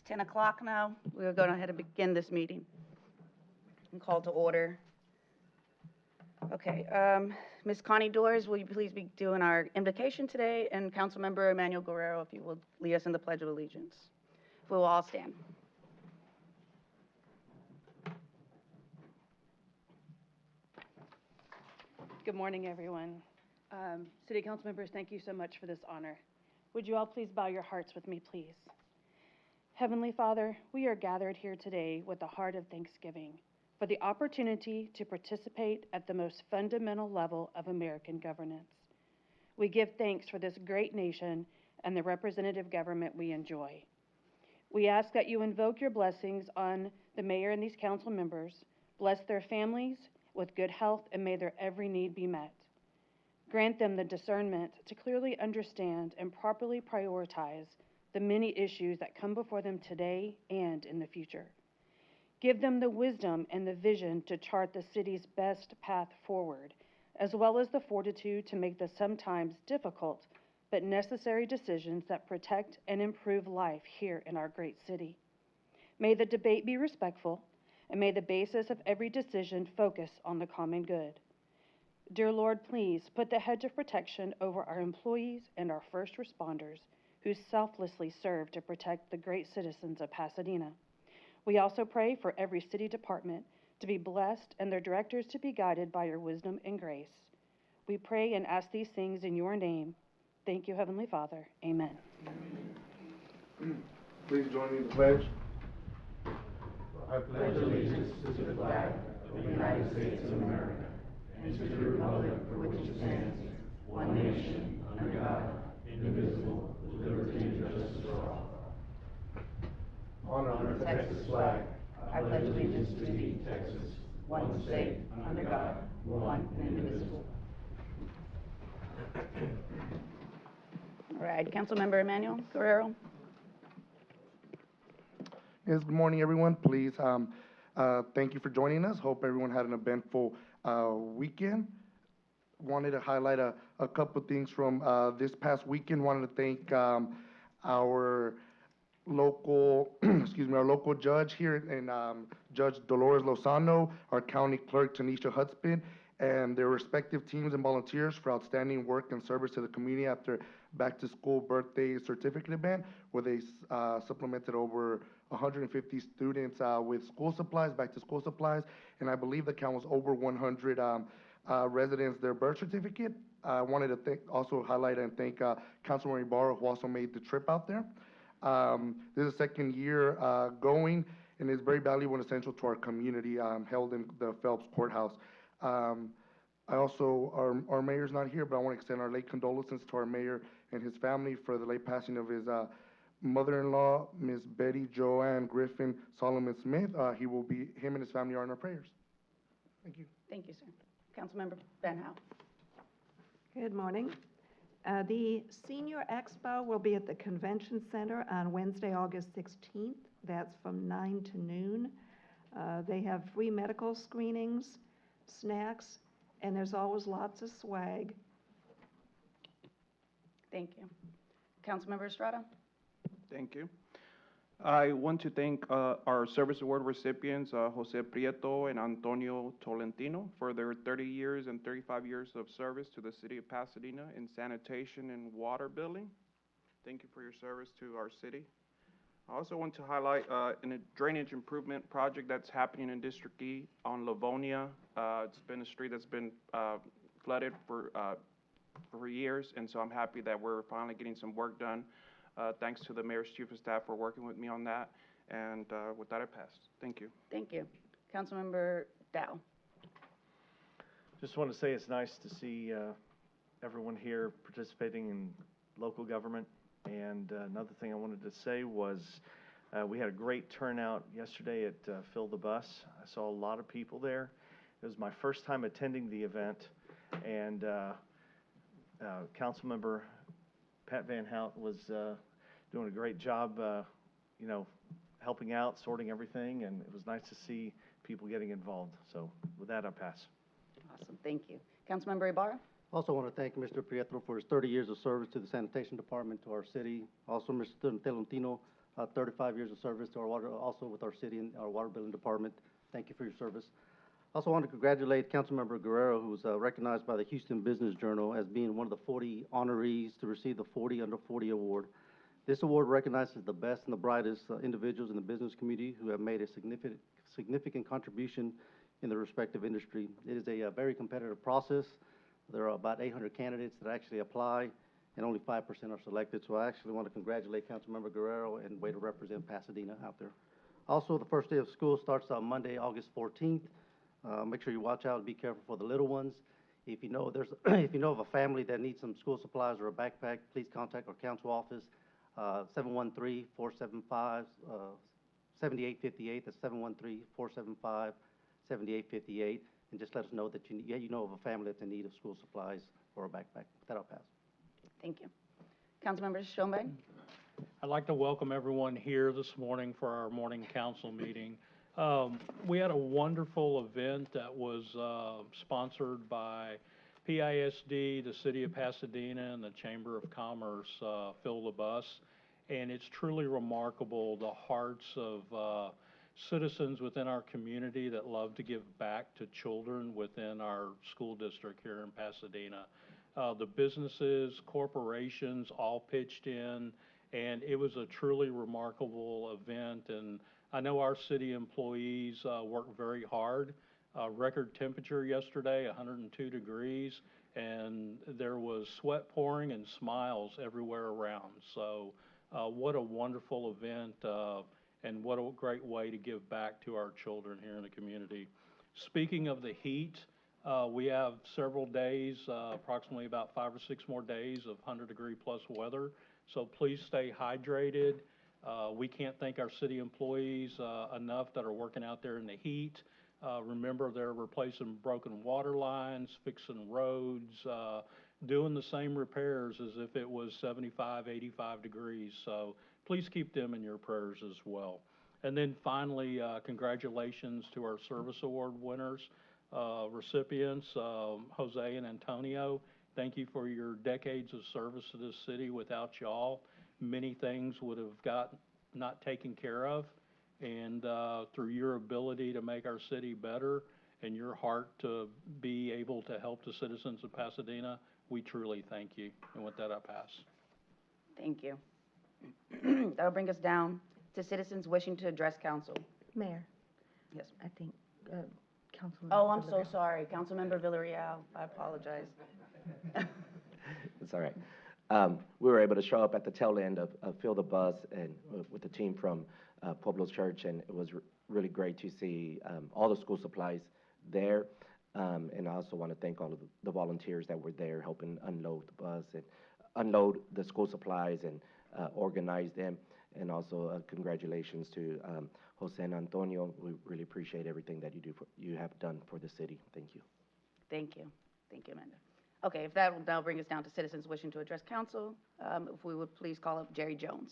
10 o'clock now. We're going ahead and begin this meeting and call to order. Okay, Ms. Connie Doors, will you please be doing our invocation today? And Councilmember Emmanuel Guerrero, if you will lead us in the Pledge of Allegiance. If we will all stand. Good morning, everyone. City Council members, thank you so much for this honor. Would you all please bow your hearts with me, please? Heavenly Father, we are gathered here today with a heart of thanksgiving for the opportunity to participate at the most fundamental level of American governance. We give thanks for this great nation and the representative government we enjoy. We ask that you invoke your blessings on the mayor and these council members, bless their families with good health, and may their every need be met. Grant them the discernment to clearly understand and properly prioritize the many issues that come before them today and in the future. Give them the wisdom and the vision to chart the city's best path forward, as well as the fortitude to make the sometimes difficult but necessary decisions that protect and improve life here in our great city. May the debate be respectful, and may the basis of every decision focus on the common good. Dear Lord, please put the hedge of protection over our employees and our first responders who selflessly serve to protect the great citizens of Pasadena. We also pray for every city department to be blessed and their directors to be guided by your wisdom and grace. We pray and ask these things in your name. Thank you, Heavenly Father. Amen. Please join me in the pledge. I pledge allegiance to the flag of the United States of America and to the republic for which it stands, one nation, under God, indivisible, with liberty and justice for all. Honor the Texas flag. I pledge allegiance to thee, Texas, one state, under God, one and indivisible. All right, Councilmember Emmanuel Guerrero. Yes, good morning, everyone. Please, thank you for joining us. Hope everyone had an eventful weekend. Wanted to highlight a couple of things from this past weekend. Wanted to thank our local, our local judge here, and Judge Dolores Lozano, our county clerk Tanisha Hudspeth, and their respective teams and volunteers for outstanding work and service to the community after back-to-school birthday certificate event, where they supplemented over 150 students with school supplies, back-to-school supplies, and I believe the count was over 100 residents their birth certificate. I wanted to also highlight and thank Councilmember Ibarra, who also made the trip out there. This is the second year going, and is very valuable and essential to our community, held in the Phelps Courthouse. I also, our mayor's not here, but I want to extend our late condolences to our mayor and his family for the late passing of his mother-in-law, Miss Betty Joanne Griffin Solomon Smith. Him and his family are in our prayers. Thank you. Thank you, sir. Councilmember Van Hout. Good morning. The Senior Expo will be at the Convention Center on Wednesday, August 16th. That's from 9 to noon. They have free medical screenings, snacks, and there's always lots of swag. Thank you. Councilmember Estrada. Thank you. I want to thank our Service Award recipients, Jose Prieto and Antonio Tolentino, for their 30 years and 35 years of service to the city of Pasadena in sanitation and water billing. Thank you for your service to our city. I also want to highlight a drainage improvement project that's happening in District E on Livonia. It's been a street that's been flooded for years, and so I'm happy that we're finally getting some work done. Thanks to the mayor's chief of staff for working with me on that. And with that, I pass. Thank you. Thank you. Councilmember Dow. Just want to say it's nice to see everyone here participating in local government. And another thing I wanted to say was we had a great turnout yesterday at Fill the Bus. I saw a lot of people there. It was my first time attending the event, and Councilmember Pat Van Hout was doing a great job, helping out, sorting everything, and it was nice to see people getting involved. So with that, I'll pass. Awesome. Thank you. Councilmember Ibarra. Also want to thank Mr. Prieto for his 30 years of service to the sanitation department, to our city. Also, Mr. Tolentino, 35 years of service to our water, also with our city and our water billing department. Thank you for your service. Also want to congratulate Councilmember Guerrero, who was recognized by the Houston Business Journal as being one of the 40 honorees to receive the 40 Under 40 award. This award recognizes the best and the brightest individuals in the business community who have made a significant contribution in their respective industry. It is a very competitive process. There are about 800 candidates that actually apply, and only 5% are selected. So I actually want to congratulate Councilmember Guerrero and way to represent Pasadena out there. Also, the first day of school starts on Monday, August 14th. Make sure you watch out and be careful for the little ones. If you know if you know of a family that needs some school supplies or a backpack, please contact our council office, 713-475-7858. That's 713-475-7858. And just let us know that you know of a family that's in need of school supplies or a backpack. With that, I'll pass. Thank you. Councilmember Schoenberg? I'd like to welcome everyone here this morning for our morning council meeting. We had a wonderful event that was sponsored by PISD, the City of Pasadena, and the Chamber of Commerce, Fill the Bus. And it's truly remarkable the hearts of citizens within our community that love to give back to children within our school district here in Pasadena. The businesses, corporations all pitched in, and it was a truly remarkable event. And I know our city employees worked very hard. Record temperature yesterday, 102 degrees, and there was sweat pouring and smiles everywhere around. So what a wonderful event, and what a great way to give back to our children here in the community. Speaking of the heat, we have several days, approximately about 5 or 6 more days of 100-degree plus weather. So please stay hydrated. We can't thank our city employees enough that are working out there in the heat. Remember, they're replacing broken water lines, fixing roads, doing the same repairs as if it was 75, 85 degrees. So please keep them in your prayers as well. And then finally, congratulations to our service award winners, recipients, Jose and Antonio. Thank you for your decades of service to this city. Without y'all, many things would have got not taken care of. And through your ability to make our city better and your heart to be able to help the citizens of Pasadena, we truly thank you. And with that, I pass. Thank you. That'll bring us down to citizens wishing to address council. Mayor, Yes. I think, Councilman. Oh, I'm so sorry. Councilmember Villarreal, I apologize. It's all right. We were able to show up at the tail end of Fill the Bus and with the team from Pueblo's Church, and it was really great to see all the school supplies there. And I also want to thank all of the volunteers that were there helping unload the bus and unload the school supplies and organize them. And also congratulations to Jose and Antonio. We really appreciate everything that you have done for the city. Thank you. Thank you. Thank you, Amanda. Okay, if that will now bring us down to citizens wishing to address council, if we would please call up Jerry Jones.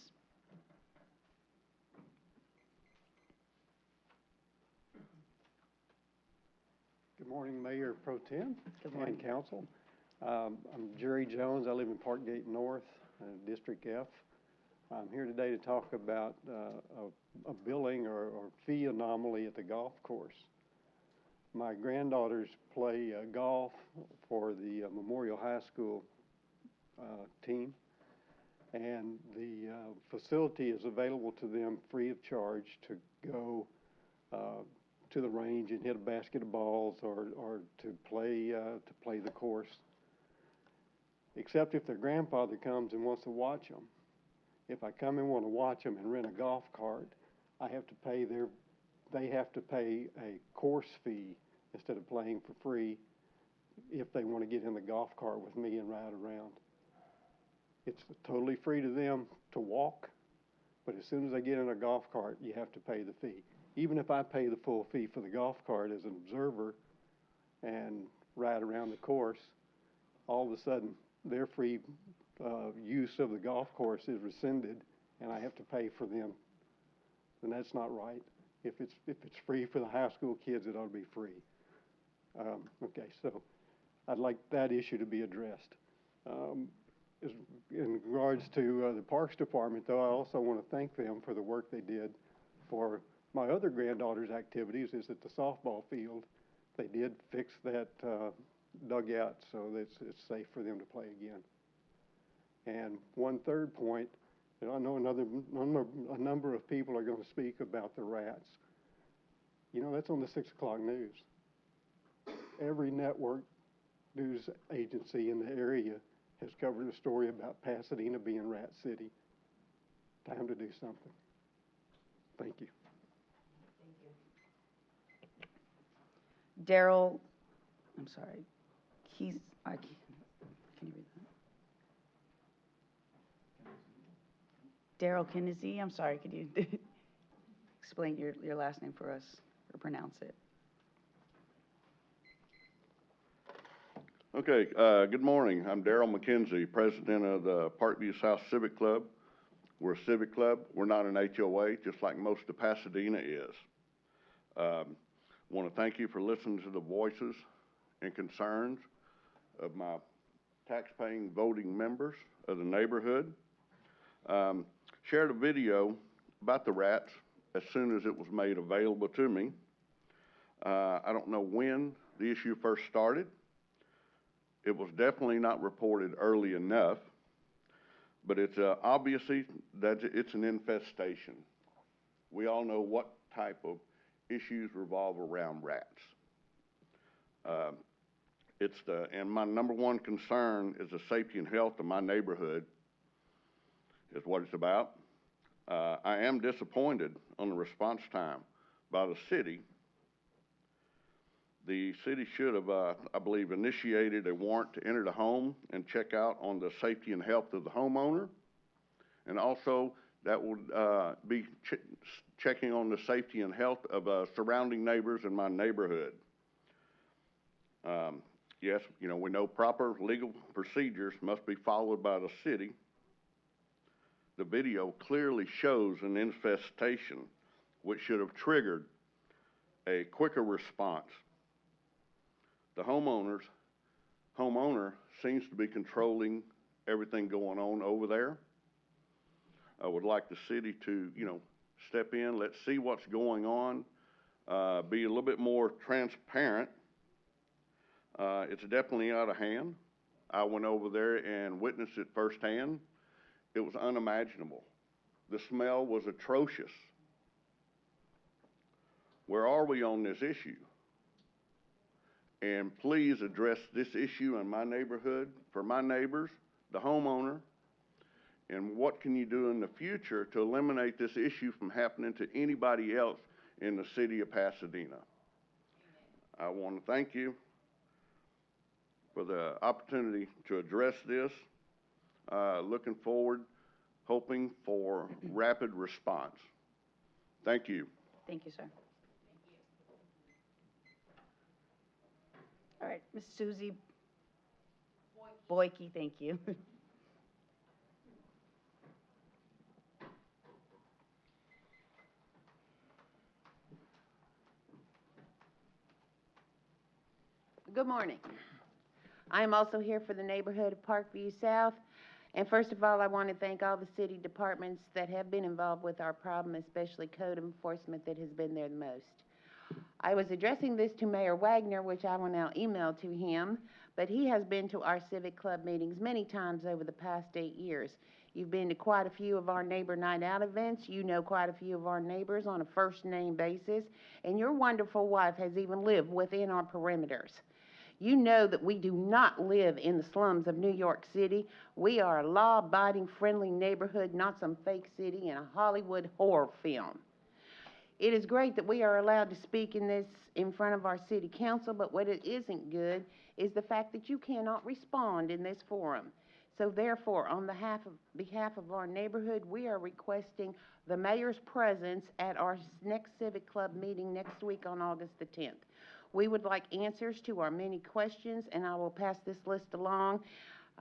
Good morning, Mayor Pro Tem Good morning. and council. I'm Jerry Jones. I live in Parkgate North, District F. I'm here today to talk about a billing or fee anomaly at the golf course. My granddaughters play golf for the Memorial High School team, and the facility is available to them free of charge to go to the range and hit a basket of balls or to play the course, except if their grandfather comes and wants to watch them. If I come and want to watch them and rent a golf cart, they have to pay a course fee instead of playing for free if they want to get in the golf cart with me and ride around. It's totally free to them to walk, but as soon as they get in a golf cart, you have to pay the fee. Even if I pay the full fee for the golf cart as an observer and ride around the course, all of a sudden their free use of the golf course is rescinded, and I have to pay for them. And that's not right. If it's free for the high school kids, it ought to be free. Okay, so I'd like that issue to be addressed. is in regards to the Parks Department, though, I also want to thank them for the work they did for my other granddaughter's activities is at the softball field. They did fix that dugout so that it's safe for them to play again. And one third point, and I know a number of people are going to speak about the rats. You know, that's on the 6 o'clock news. Every network news agency in the area has covered a story about Pasadena being Rat City. Time to do something. Thank you. Daryl, I'm sorry, can you read that? Daryl Kinsey, I'm sorry, could you explain your last name for us, or pronounce it? Okay, good morning. I'm Daryl McKenzie, president of the Parkview South Civic Club. We're a civic club. We're not an HOA, just like most of Pasadena is. Want to thank you for listening to the voices and concerns of my tax-paying voting members of the neighborhood. Shared a video about the rats as soon as it was made available to me. I don't know when the issue first started. It was definitely not reported early enough, but it's obviously that it's an infestation. We all know what type of issues revolve around rats. And my number one concern is the safety and health of my neighborhood, is what it's about. I am disappointed on the response time by the city. The city should have, I believe, initiated a warrant to enter the home and check out on the safety and health of the homeowner. And also, that would be checking on the safety and health of surrounding neighbors in my neighborhood. Yes, you know, we know proper legal procedures must be followed by the city. The video clearly shows an infestation, which should have triggered a quicker response. The homeowner seems to be controlling everything going on over there. I would like the city to, you know, step in, let's see what's going on, be a little bit more transparent. It's definitely out of hand. I went over there and witnessed it firsthand. It was unimaginable. The smell was atrocious. Where are we on this issue? And please address this issue in my neighborhood, for my neighbors, the homeowner, and what can you do in the future to eliminate this issue from happening to anybody else in the city of Pasadena. I want to thank you for the opportunity to address this. Looking forward, hoping for rapid response. Thank you. Thank you, sir. All right, Ms. Susie Boyke, thank you. Good morning. I am also here for the neighborhood of Parkview South. And first of all, I want to thank all the city departments that have been involved with our problem, especially code enforcement that has been there the most. I was addressing this to Mayor Wagner, which I will now email to him, but he has been to our civic club meetings many times over the past 8 years. You've been to quite a few of our neighbor night out events. You know quite a few of our neighbors on a first name basis, and your wonderful wife has even lived within our perimeters. You know that we do not live in the slums of New York City. We are a law-abiding, friendly neighborhood, not some fake city in a Hollywood horror film. It is great that we are allowed to speak in front of our city council, but what it isn't good is the fact that you cannot respond in this forum. So therefore, on behalf of our neighborhood, we are requesting the mayor's presence at our next civic club meeting next week on August the 10th. We would like answers to our many questions, and I will pass this list along,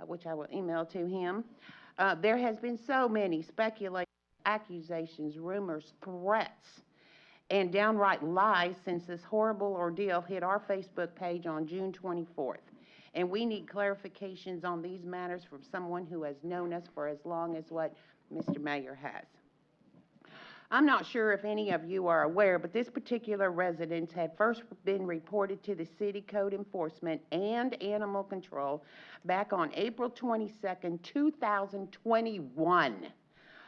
which I will email to him. There has been so many speculations, accusations, rumors, threats, and downright lies since this horrible ordeal hit our Facebook page on June 24th. And we need clarifications on these matters from someone who has known us for as long as what Mr. Mayor has. I'm not sure if any of you are aware, but this particular residence had first been reported to the city code enforcement and animal control back on April 22nd, 2021,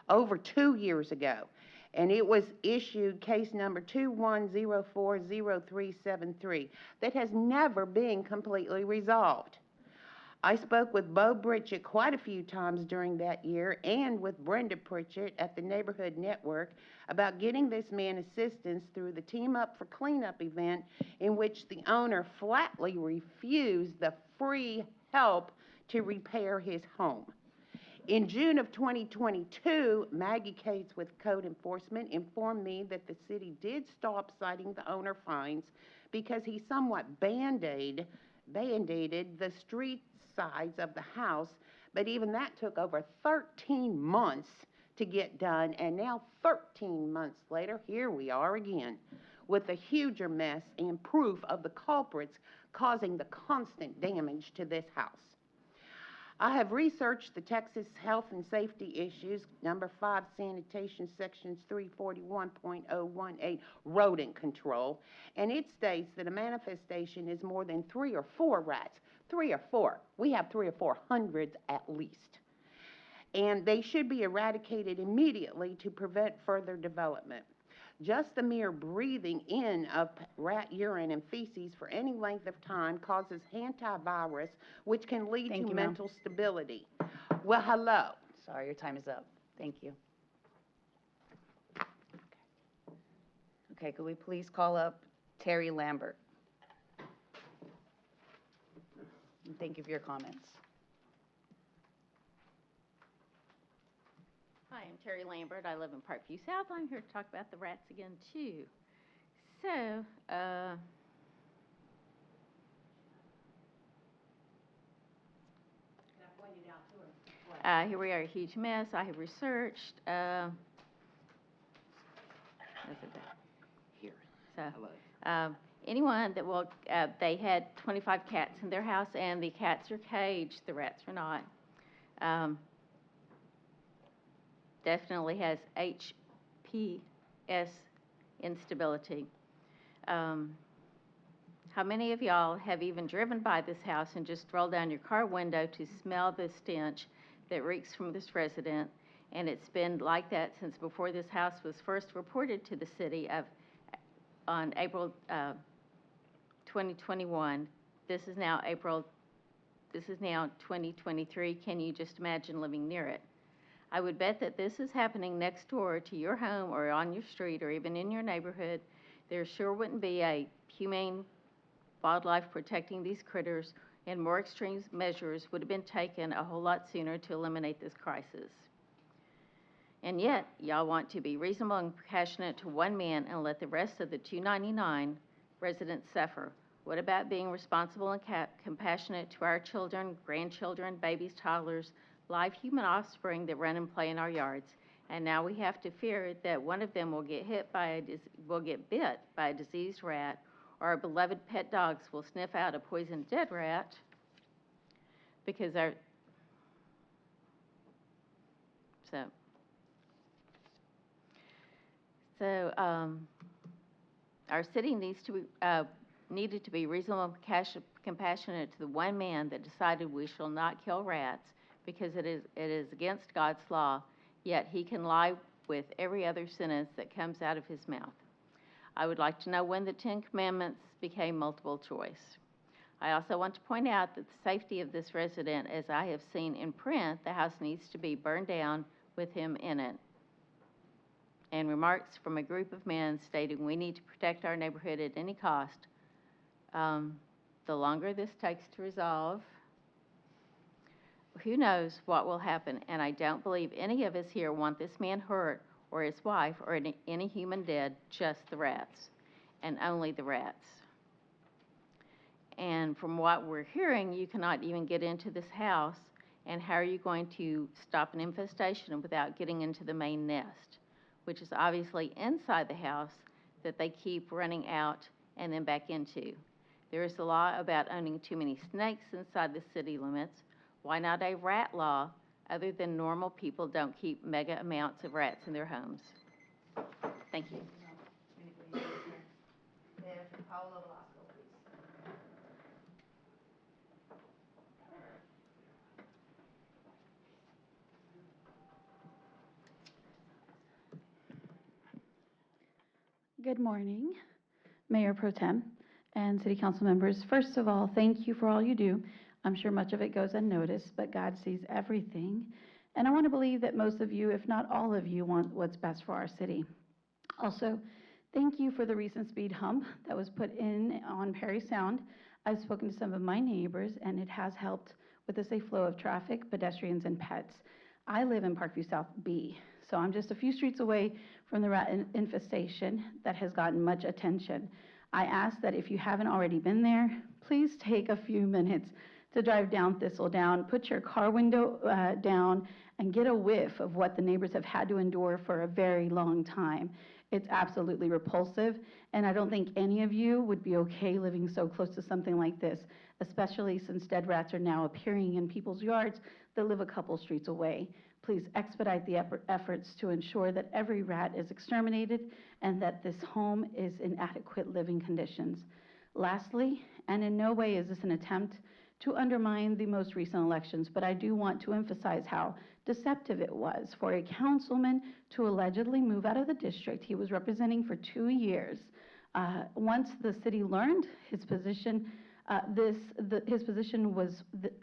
over 2 years ago. And it was issued case number 21040373 that has never been completely resolved. I spoke with Bo Pritchett quite a few times during that year and with Brenda Pritchett at the Neighborhood Network about getting this man assistance through the Team Up for Cleanup event, in which the owner flatly refused the free help to repair his home. In June of 2022, Maggie Cates with Code Enforcement informed me that the city did stop citing the owner fines because he somewhat band-aided the street sides of the house, but even that took over 13 months to get done, and now 13 months later, here we are again with a huger mess and proof of the culprits causing the constant damage to this house. I have researched the Texas Health and Safety Issues, number 5 sanitation, sections 341.018, rodent control, and it states that a manifestation is more than 3 or 4 rats. 3 or 4. We have 300 or 400 at least. And they should be eradicated immediately to prevent further development. Just the mere breathing in of rat urine and feces for any length of time causes hantavirus, which can lead Thank to you, ma'am. mental stability. Well, hello. Sorry, your time is up. Thank you. Okay, could we please call up Terry Lambert? And thank you for your comments. Hi, I'm Terry Lambert. I live in Parkview South. I'm here to talk about the rats again, too. So, here we are, a huge mess. I have researched, that's it there. Here. So, Hello. anyone that will, they had 25 cats in their house, and the cats are caged, the rats are not. Definitely has HPS instability. How many of y'all have even driven by this house and just rolled down your car window to smell the stench that reeks from this resident? And it's been like that since before this house was first reported to the city on April 2021. This is now 2023. Can you just imagine living near it? I would bet that this is happening next door to your home or on your street or even in your neighborhood. There sure wouldn't be a humane wildlife protecting these critters, and more extreme measures would have been taken a whole lot sooner to eliminate this crisis. And yet, y'all want to be reasonable and compassionate to one man and let the rest of the 299 residents suffer. What about being responsible and compassionate to our children, grandchildren, babies, toddlers, live human offspring that run and play in our yards? And now we have to fear that one of them will get bit by a diseased rat, or our beloved pet dogs will sniff out a poisoned dead rat because our city needed to be reasonable and compassionate to the one man that decided we shall not kill rats because it is against God's law, yet he can lie with every other sentence that comes out of his mouth. I would like to know when the 10 Commandments became multiple choice. I also want to point out that the safety of this resident, as I have seen in print, the house needs to be burned down with him in it. And remarks from a group of men stating we need to protect our neighborhood at any cost. The longer this takes to resolve, who knows what will happen, and I don't believe any of us here want this man hurt or his wife or any human dead, just the rats, and only the rats. And from what we're hearing, you cannot even get into this house, and how are you going to stop an infestation without getting into the main nest, which is obviously inside the house that they keep running out and then back into? There is a law about owning too many snakes inside the city limits. Why not a rat law? Other than normal people don't keep mega amounts of rats in their homes. Thank you. Good morning, Mayor Pro Tem and City Council members. First of all, thank you for all you do. I'm sure much of it goes unnoticed, but God sees everything. And I want to believe that most of you, if not all of you, want what's best for our city. Also, thank you for the recent speed hump that was put in on Perry Sound. I've spoken to some of my neighbors, and it has helped with the safe flow of traffic, pedestrians, and pets. I live in Parkview South B, so I'm just a few streets away from the rat infestation that has gotten much attention. I ask that if you haven't already been there, please take a few minutes to drive down Thistledown, put your car window down, and get a whiff of what the neighbors have had to endure for a very long time. It's absolutely repulsive, and I don't think any of you would be okay living so close to something like this, especially since dead rats are now appearing in people's yards that live a couple streets away. Please expedite the efforts to ensure that every rat is exterminated and that this home is in adequate living conditions. Lastly, and in no way is this an attempt to undermine the most recent elections, but I do want to emphasize how deceptive it was for a councilman to allegedly move out of the district he was representing for 2 years. Once the city learned his position, his position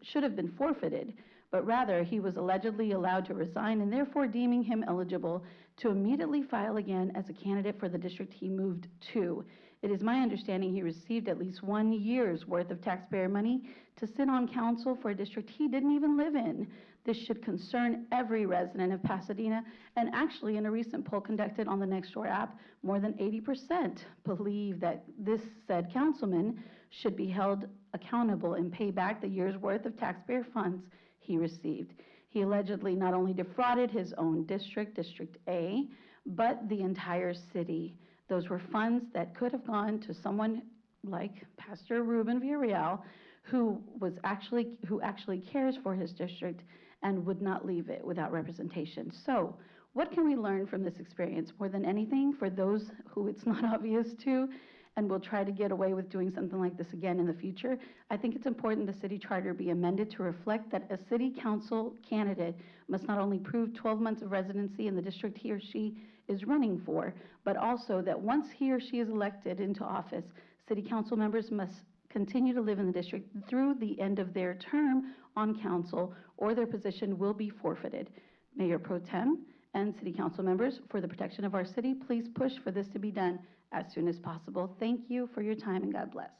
should have been forfeited, but rather he was allegedly allowed to resign and therefore deeming him eligible to immediately file again as a candidate for the district he moved to. It is my understanding he received at least 1 year's worth of taxpayer money to sit on council for a district he didn't even live in. This should concern every resident of Pasadena, and actually in a recent poll conducted on the Nextdoor app, more than 80% believe that this said councilman should be held accountable and pay back the year's worth of taxpayer funds he received. He allegedly not only defrauded his own district, District A, but the entire city. Those were funds that could have gone to someone like Pastor Ruben Villarreal, who actually cares for his district and would not leave it without representation. So, what can we learn from this experience? More than anything, for those who it's not obvious to, and will try to get away with doing something like this again in the future, I think it's important the city charter be amended to reflect that a city council candidate must not only prove 12 months of residency in the district he or she is running for, but also that once he or she is elected into office, city council members must continue to live in the district through the end of their term on council, or their position will be forfeited. Mayor Pro Tem and city council members, for the protection of our city, please push for this to be done as soon as possible. Thank you for your time, and God bless.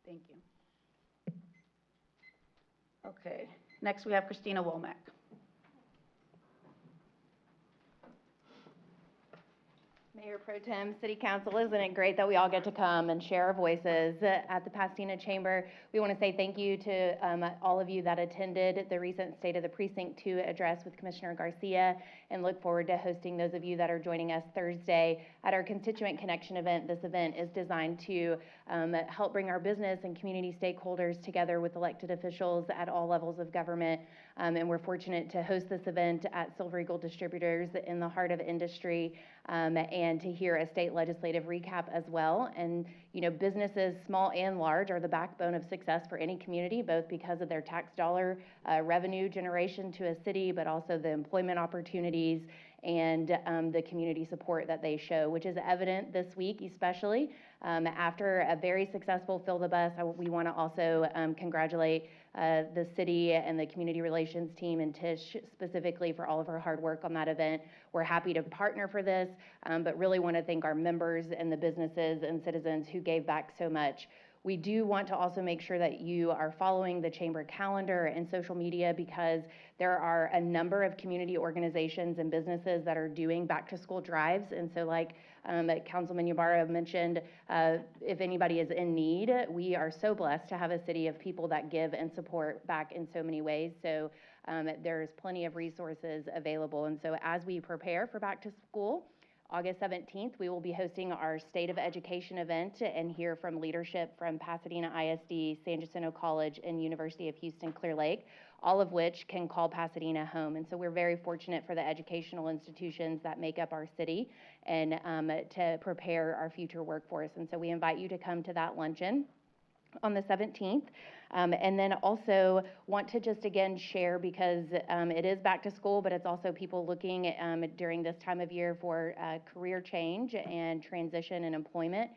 Thank you. Okay, next we have Christina Womack. Mayor Pro Tem, City Council, isn't it great that we all get to come and share our voices at the Pasadena Chamber? We want to say thank you to all of you that attended the recent State of the Precinct 2 address with Commissioner Garcia, and look forward to hosting those of you that are joining us Thursday at our Constituent Connection event. This event is designed to help bring our business and community stakeholders together with elected officials at all levels of government. And we're fortunate to host this event at Silver Eagle Distributors in the heart of industry, and to hear a state legislative recap as well. And, you know, businesses, small and large, are the backbone of success for any community, both because of their tax dollar revenue generation to a city, but also the employment opportunities and the community support that they show, which is evident this week, especially after a very successful Fill the Bus. We want to also congratulate the city and the community relations team and Tish specifically for all of her hard work on that event. We're happy to partner for this, but really want to thank our members and the businesses and citizens who gave back so much. We do want to also make sure that you are following the chamber calendar and social media, because there are a number of community organizations and businesses that are doing back to school drives. And so, like Councilman Ybarra mentioned, if anybody is in need, we are so blessed to have a city of people that give and support back in so many ways. So there's plenty of resources available. And so as we prepare for back to school, August 17th, we will be hosting our State of Education event and hear from leadership from Pasadena ISD, San Jacinto College, and University of Houston Clear Lake, all of which can call Pasadena home. And so we're very fortunate for the educational institutions that make up our city and to prepare our future workforce. And so we invite you to come to that luncheon on the 17th. And then also want to just again share, because it is back to school, but it's also people looking during this time of year for career change and transition and employment.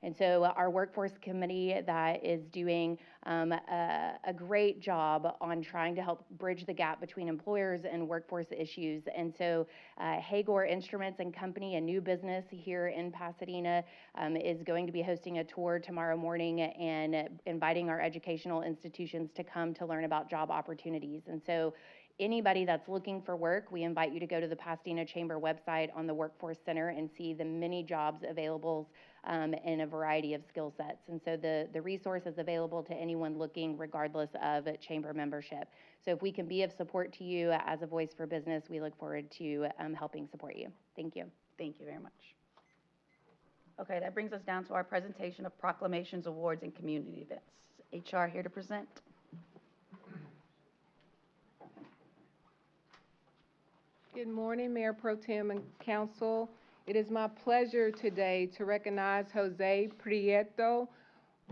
And so our workforce committee that is doing a great job on trying to help bridge the gap between employers and workforce issues. And so Hagar Instruments and Company, a new business here in Pasadena, is going to be hosting a tour tomorrow morning and inviting our educational institutions to come to learn about job opportunities. And so anybody that's looking for work, we invite you to go to the Pasadena Chamber website on the Workforce Center and see the many jobs available in a variety of skill sets. And so the resource is available to anyone looking regardless of chamber membership. So if we can be of support to you as a voice for business, we look forward to helping support you. Thank you. Thank you very much. Okay, that brings us down to our presentation of proclamations, awards, and community events. HR here to present. Good morning, Mayor Pro Tem and Council. It is my pleasure today to recognize Jose Prieto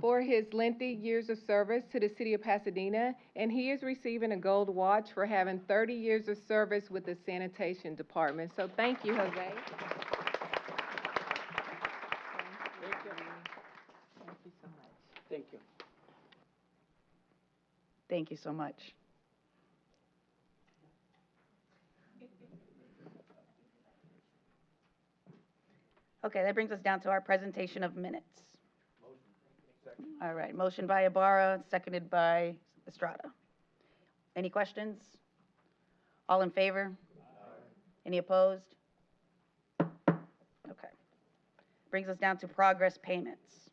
for his lengthy years of service to the city of Pasadena, and he is receiving a gold watch for having 30 years of service with the sanitation department. So thank you, Jose. Thank you. Thank you so much. Thank you. Thank you so much. Okay, that brings us down to our presentation of minutes. All right, motion by Ibarra, seconded by Estrada. Any questions? All in favor? Any opposed? Okay. Brings us down to progress payments.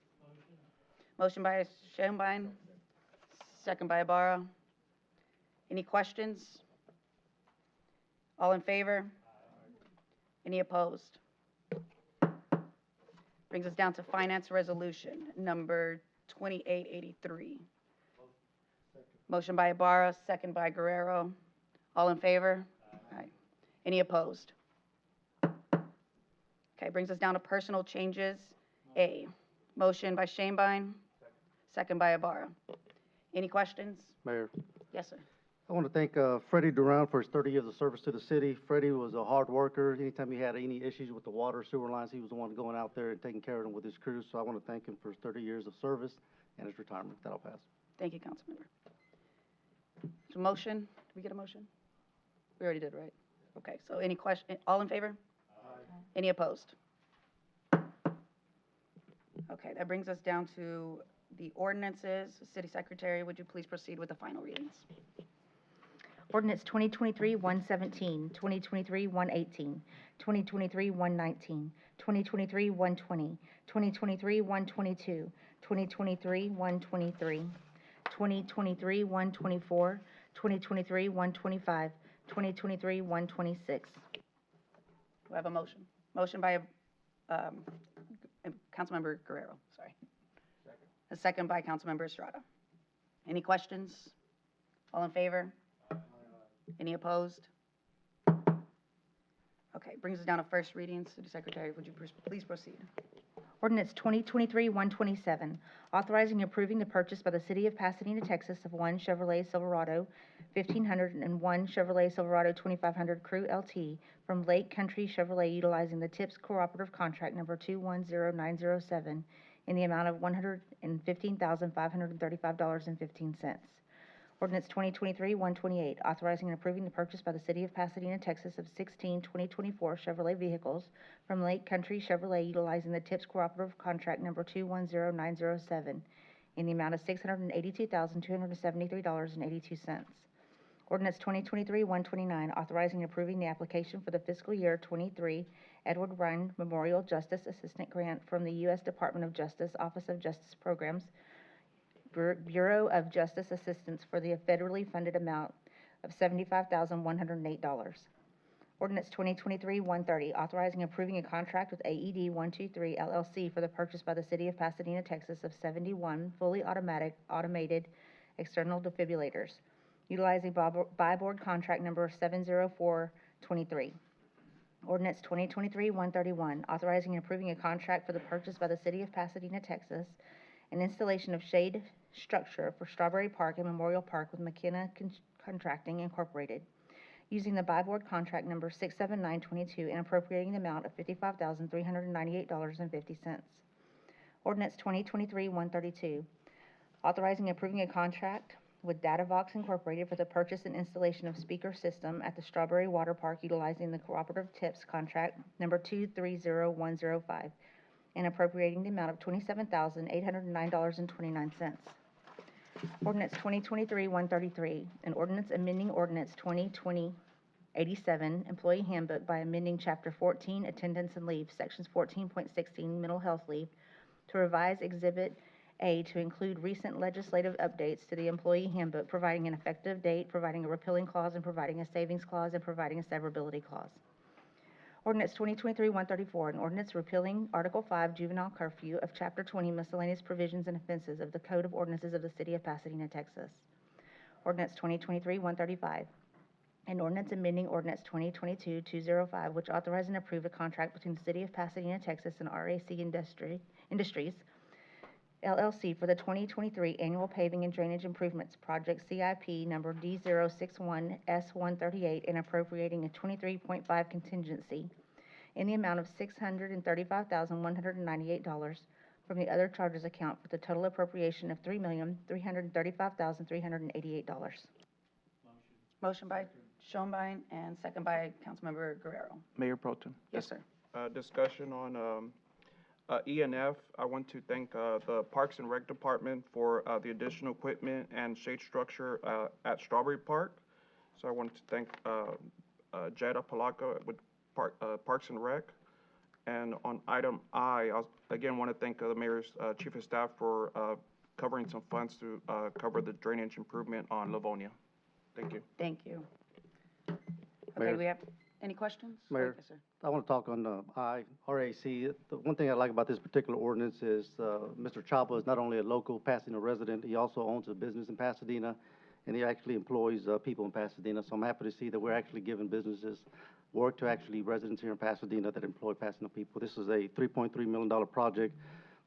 Motion by Schoenbein, second by Ibarra. Any questions? All in favor? Any opposed? Brings us down to finance resolution number 2883. Motion by Ibarra, second by Guerrero. All in favor? All right. Any opposed? Okay, brings us down to personal changes. A. Motion by Schoenbein, second by Ibarra. Any questions? Mayor, Yes, sir. I want to thank Freddie Duran for his 30 years of service to the city. Freddie was a hard worker. Anytime he had any issues with the water, sewer lines, he was the one going out there and taking care of them with his crew. So I want to thank him for his 30 years of service and his retirement. That'll pass. Thank you, Councilmember. So motion, did we get a motion? We already did, right? Okay, so any question, all in favor? Any opposed? Okay, that brings us down to the ordinances. City Secretary, would you please proceed with the final readings? Ordinance 2023-117, 2023-118, 2023-119, 2023-120, 2023-122, 2023-123, 2023-124, 2023-125, 2023-126. Do I have a motion? Motion by Councilmember Guerrero, sorry. Second. A second by Councilmember Estrada. Any questions? All in favor? Any opposed? Okay, brings us down to first readings. City Secretary, would you please proceed? Ordinance 2023-127, authorizing and approving the purchase by the City of Pasadena, Texas of one Chevrolet Silverado 1500 and one Chevrolet Silverado 2500 Crew LT from Lake Country Chevrolet utilizing the TIPS Cooperative Contract number 210907 in the amount of $115,535.15. Ordinance 2023-128, authorizing and approving the purchase by the City of Pasadena, Texas of 16 2024 Chevrolet vehicles from Lake Country Chevrolet utilizing the TIPS Cooperative Contract number 210907 in the amount of $682,273.82. Ordinance 2023-129, authorizing and approving the application for the fiscal year 23 Edward Ryan Memorial Justice Assistant Grant from the U.S. Department of Justice, Office of Justice Programs, Bureau of Justice Assistance for the federally funded amount of $75,108. Ordinance 2023-130, authorizing and approving a contract with AED 123 LLC for the purchase by the City of Pasadena, Texas of 71 fully automated external defibrillators, utilizing buy board contract number 70423. Ordinance 2023-131, authorizing and approving a contract for the purchase by the City of Pasadena, Texas, and installation of shade structure for Strawberry Park and Memorial Park with McKenna Contracting Incorporated, using the buy board contract number 67922 and appropriating the amount of $55,398.50. Ordinance 2023-132, authorizing and approving a contract with DataVox Incorporated for the purchase and installation of speaker system at the Strawberry Water Park utilizing the Cooperative Tips contract number 230105 and appropriating the amount of $27,809.29. Ordinance 2023-133, an ordinance amending Ordinance 2020-87, Employee Handbook by amending Chapter 14, Attendance and Leave, Sections 14.16, Mental Health Leave, to revise Exhibit A to include recent legislative updates to the Employee Handbook, providing an effective date, providing a repealing clause, and providing a savings clause, and providing a severability clause. Ordinance 2023-134, an ordinance repealing Article 5, Juvenile Curfew of Chapter 20, Miscellaneous Provisions and Offenses of the Code of Ordinances of the City of Pasadena, Texas. Ordinance 2023-135, an ordinance amending Ordinance 2022-205, which authorizes and approves a contract between the City of Pasadena, Texas, and RAC Industries, LLC for the 2023 Annual Paving and Drainage Improvements Project CIP number D061S138 and appropriating a 23.5 contingency in the amount of $635,198 from the other charges account for the total appropriation of $3,335,388. Motion by Schoenbein and second by Councilmember Guerrero. Mayor Pro Tem. Yes, sir. Discussion on E&F. I want to thank the Parks and Rec Department for the additional equipment and shade structure at Strawberry Park. So I want to thank Jetta Palaka with Parks and Rec. And on item I again want to thank the Mayor's Chief of Staff for covering some funds to cover the drainage improvement on Livonia. Thank you. Thank you. Okay, Mayor. do we have any questions? Mayor. Yes, sir. I want to talk on RAC. The one thing I like about this particular ordinance is Mr. Chapa is not only a local Pasadena resident, he also owns a business in Pasadena, and he actually employs people in Pasadena. So I'm happy to see that we're actually giving businesses work to actually residents here in Pasadena that employ Pasadena people. This is a $3.3 million project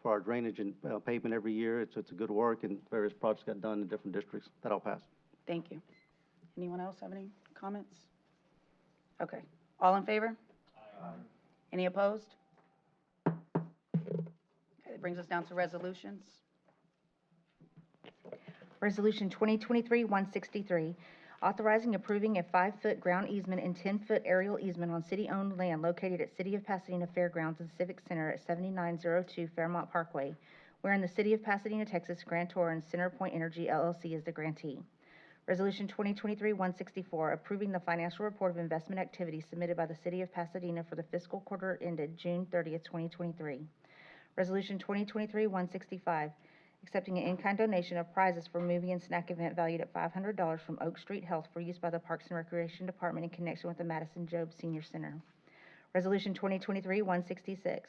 for our drainage and pavement every year. It's a good work, and various projects got done in different districts. That I'll pass. Thank you. Anyone else have any comments? Okay, all in favor? Any opposed? Okay, that brings us down to resolutions. Resolution 2023-163, authorizing approving a 5-foot ground easement and 10-foot aerial easement on city-owned land located at City of Pasadena Fairgrounds and Civic Center at 7902 Fairmont Parkway, wherein the City of Pasadena, Texas grantor and CenterPoint Energy LLC is the grantee. Resolution 2023-164, approving the financial report of investment activities submitted by the City of Pasadena for the fiscal quarter ended June 30th, 2023. Resolution 2023-165, accepting an in-kind donation of prizes for movie and snack event valued at $500 from Oak Street Health for use by the Parks and Recreation Department in connection with the Madison Job Senior Center. Resolution 2023-166,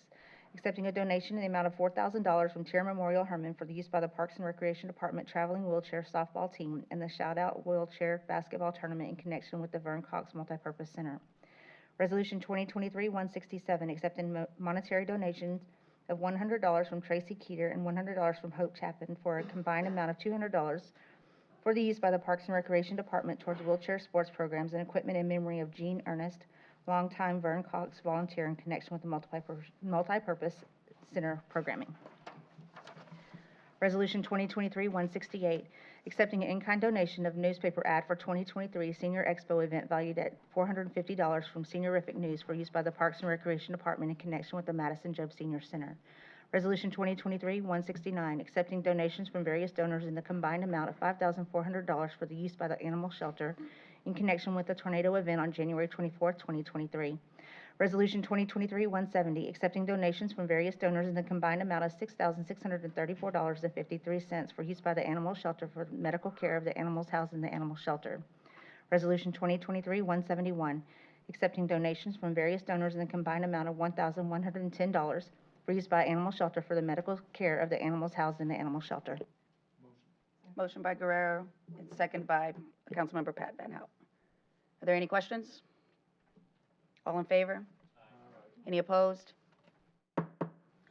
accepting a donation in the amount of $4,000 from Tier Memorial Herman for the use by the Parks and Recreation Department traveling wheelchair softball team and the Shout-Out Wheelchair Basketball Tournament in connection with the Vern Cox Multipurpose Center. Resolution 2023-167, accepting monetary donations of $100 from Tracy Keeter and $100 from Hope Chapin for a combined amount of $200 for the use by the Parks and Recreation Department towards wheelchair sports programs and equipment in memory of Gene Ernest, longtime Vern Cox volunteer in connection with the multipurpose center programming. Resolution 2023-168, accepting an in-kind donation of newspaper ad for 2023 Senior Expo event valued at $450 from Seniorific News for use by the Parks and Recreation Department in connection with the Madison Job Senior Center. Resolution 2023-169, accepting donations from various donors in the combined amount of $5,400 for the use by the Animal Shelter in connection with the tornado event on January 24th, 2023. Resolution 2023-170, accepting donations from various donors in the combined amount of $6,634.53 for use by the Animal Shelter for medical care of the animals housed in the Animal Shelter. Resolution 2023-171, accepting donations from various donors in the combined amount of $1,110 for use by animal shelter for the medical care of the animals housed in the animal shelter. Motion by Guerrero and second by Councilmember Pat Van Hout. Are there any questions? All in favor? Any opposed?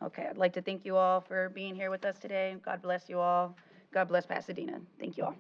Okay, I'd like to thank you all for being here with us today. God bless you all. God bless Pasadena. Thank you all.